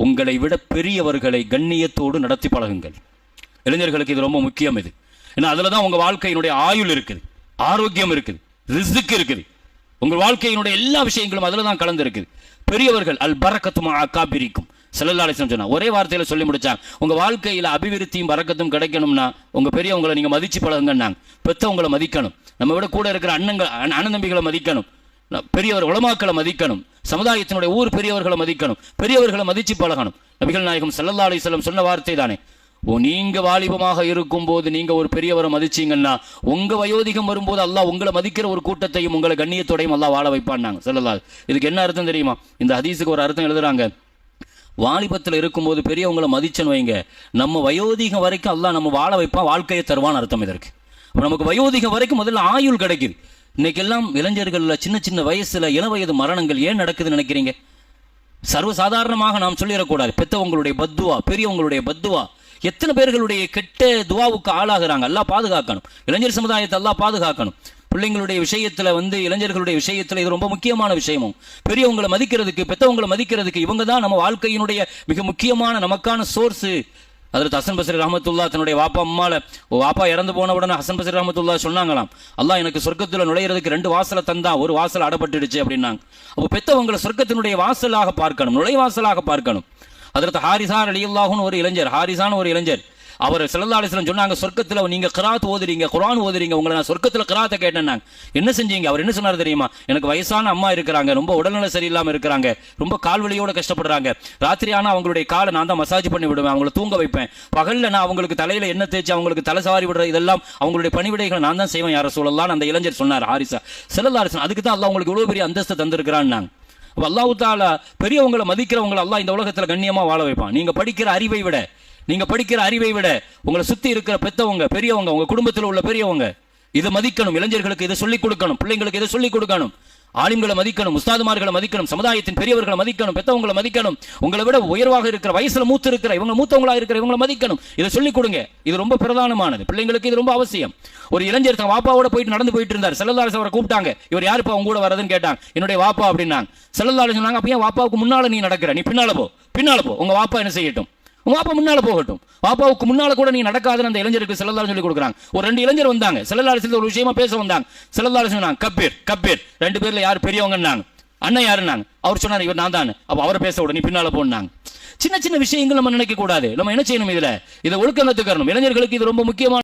உங்களை விட பெரியவர்களை கண்ணியத்தோடு நடத்தி பழகுங்கள். இளைஞர்களுக்கு இது ரொம்ப முக்கியம். இது ஏன்னா அதில் தான் உங்கள் வாழ்க்கையினுடைய ஆயுள் இருக்குது, ஆரோக்கியம் இருக்குது, ரிஸ்க் இருக்குது. உங்கள் வாழ்க்கையினுடைய எல்லா விஷயங்களும் அதில் தான் கலந்து இருக்குது. பெரியவர்கள் அல் பரக்கத்துமா காபிரிக்கும் ஸல்லல்லாஹு அலைஹி வஸல்லம் சொன்னா. ஒரே வார்த்தையில் சொல்லி முடிச்சாங்க, உங்கள் வாழ்க்கையில் அபிவிருத்தியும் பரக்கத்தும் கிடைக்கணும்னா உங்கள் பெரியவங்களை நீங்கள் மதிச்சு பழகுங்கன்னாங்க. பெற்றவங்களை மதிக்கணும், நம்ம விட கூட இருக்கிற அண்ணன் தம்பிகளை மதிக்கணும், பெரியவர் உலமாக்களை மதிக்கணும், சமுதாயத்தினுடைய ஊர் பெரியவர்களை மதிக்கணும், பெரியவர்களை மதிச்சு பழகணும். நபிகள் நாயகம் ஸல்லல்லாஹு அலைஹி வஸல்லம் சொன்ன வார்த்தை தானே, நீங்க வாலிபமாக இருக்கும் போது நீங்க ஒரு பெரியவரை மதிச்சீங்கன்னா உங்க வயோதிகம் வரும்போது அல்லாஹ் உங்களை மதிக்கிற ஒரு கூட்டத்தையும் உங்களை கண்ணியத்தோடையும் அல்லாஹ் வாழ வைப்பான்னாங்க ஸல்லல்லாஹு. இதுக்கு என்ன அர்த்தம் தெரியுமா? இந்த ஹதீஸுக்கு ஒரு அர்த்தம் எழுதுறாங்க, வாலிபத்தில் இருக்கும்போது பெரியவங்களை மதிச்சன்னு வைங்க, நம்ம வயோதிகம் வரைக்கும் அல்லாஹ் நம்ம வாழ வைப்பான், வாழ்க்கையை தருவான்னு அர்த்தம் இதற்கு. நமக்கு வயோதிகம் வரைக்கும் முதல்ல ஆயுள் கிடைக்குது. இன்னைக்கெல்லாம் இளைஞர்கள்ல சின்ன சின்ன வயசுல இள வயது மரணங்கள் ஏன் நடக்குதுன்னு நினைக்கிறீங்க? சர்வசாதாரணமாக நாம் சொல்லிடக்கூடாது. பெத்தவங்களுடைய பத்துவா, பெரியவங்களுடைய பத்துவா, எத்தனை பேர்களுடைய கெட்ட துவாவுக்கு ஆளாகிறாங்க. அல்லாஹ் பாதுகாக்கணும், இளைஞர் சமுதாயத்தை அல்லாஹ் பாதுகாக்கணும். பிள்ளைங்களுடைய விஷயத்துல இளைஞர்களுடைய விஷயத்துல இது ரொம்ப முக்கியமான விஷயமும். பெரியவங்களை மதிக்கிறதுக்கு, பெத்தவங்களை மதிக்கிறதுக்கு இவங்க தான் நம்ம வாழ்க்கையினுடைய மிக முக்கியமான நமக்கான சோர்ஸு. அதில் ஹசன் பஸ்ரி ரஹமத்துல்லா தன்னுடைய வாப்பா இறந்து போன உடனே ஹசன் பஸ்ரி ரஹமத்துல்லா சொன்னாங்களாம், அல்லாஹ் எனக்கு சொர்க்கத்தில் நுழையிறதுக்கு 2 வாசலை தந்தா, ஒரு வாசல் அடப்பட்டுடுச்சு அப்படின்னாங்க. அப்போ பெத்தவங்களை சொர்க்கத்தினுடைய வாசலாக பார்க்கணும், நுழைவாசலாக பார்க்கணும். அதில் ஹாரிசா ரலியல்லாஹுன்னு ஒரு இளைஞர், ஹாரிசான்னு ஒரு இளைஞர், அவர் ஸல்லல்லாஹு அலைஹி வஸல்லம் சொன்னாங்க, சொர்க்கத்தில் நீங்க கிராத் ஓதுறீங்க, குர்ஆன் ஓதுறீங்க, உங்களை நான் சொர்க்கத்தில் கிராத்தை கேட்டேன்னாங்க. என்ன செஞ்சீங்க? அவர் என்ன சொன்னார் தெரியுமா? எனக்கு வயசான அம்மா இருக்கிறாங்க, ரொம்ப உடல்நல சரியில்லாமல் இருக்கிறாங்க, ரொம்ப கால்வலியோட கஷ்டப்படுறாங்க, ராத்திரி ஆனால் அவங்களுடைய காலை நான் தான் மசாஜ் பண்ணி விடுவேன், அவங்களை தூங்க வைப்பேன், பகலில் நான் அவங்களுக்கு தலையில் எண்ணெய் தேய்ச்சி அவங்களுக்கு தலை சாரி விடுற இதெல்லாம் அவங்களுடைய பணிவிடைகளை நான் தான் செய்வேன், யார சொல்லலாம்னு அந்த இளைஞர் சொன்னார் ஹாரிசா. ஸல்லல்லாஹு அலைஹி வஸல்லம் அதுக்கு தான் அல்லாஹ் உங்களுக்கு இவ்வளோ பெரிய அந்தஸ்தை தந்திருக்கிறான்னாங்க. அல்லாஹ் தஆலா பெரியவங்களை மதிக்கிறவங்களை அல்லாஹ் இந்த உலகத்தில் கண்ணியமாக வாழ வைப்பான். நீங்க படிக்கிற அறிவை விட உங்களை சுத்தி இருக்கிற பெத்தவங்க, பெரியவங்க, உங்க குடும்பத்தில் உள்ள பெரியவங்க இதை மதிக்கணும். இளைஞர்களுக்கு இதை சொல்லிக் கொடுக்கணும், பிள்ளைங்களுக்கு இதை சொல்லிக் கொடுக்கணும். ஆலிம்களை மதிக்கணும், உஸ்தாதுமார்களை மதிக்கணும், சமுதாயத்தின் பெரியவர்களை மதிக்கணும், பெத்தவங்களை மதிக்கணும். உங்களை விட உயர்வாக இருக்கிற, வயசுல மூத்தவங்களா இருக்கிற இவங்களை மதிக்கணும். இதை சொல்லிக் கொடுங்க. இது ரொம்ப பிரதானமானது, பிள்ளைங்களுக்கு இது ரொம்ப அவசியம். ஒரு இளைஞர் தன் வாப்பாவோட போயிட்டு நடந்து போயிட்டு இருந்தார். ஸல்லல்லாஹு அலைஹி வஸல்லம் கூப்பிட்டாங்க, இவர் யாருப்பா உங்க கூட வரதுன்னு கேட்டாங்க. என்னுடைய வாப்பா அப்படின்னாங்க. ஸல்லல்லாஹு அலைஹி வஸல்லம் சொன்னாங்க, அப்ப ஏன் வாப்பாவுக்கு முன்னால நீ நடக்கிற, நீ பின்னால போ, உங்க வாப்பா என்ன செய்யட்டும், உங்க வாப்பா முன்னால போகட்டும், வாப்பாவுக்கு முன்னால கூட நீ நடக்காதுன்னு அந்த இளைஞருக்கு ஸல்லல்லாஹு அலைஹி சொல்லி கொடுக்குறாங்க. ஒரு 2 இளைஞர் வந்தாங்க, ஸல்லல்லாஹு அலைஹி வஸல்லம் ஒரு விஷயமா பேச வந்தாங்க. ஸல்லல்லாஹு அலைஹி வஸல்லம் கப்பீர் 2 பேர்ல யார் பெரியவங்கன்னாங்க. அண்ணன் யாருன்னாங்க. அவர் சொன்னார், இவர் நான் தான். அப்ப அவரை பேச விட, நீ பின்னால போனாங்க. சின்ன சின்ன விஷயங்கள் நம்ம நினைக்க கூடாது. நம்ம என்ன செய்யணும்? இதை ஒழுக்கம் கத்துக்கணும். இளைஞர்களுக்கு இது ரொம்ப முக்கியமான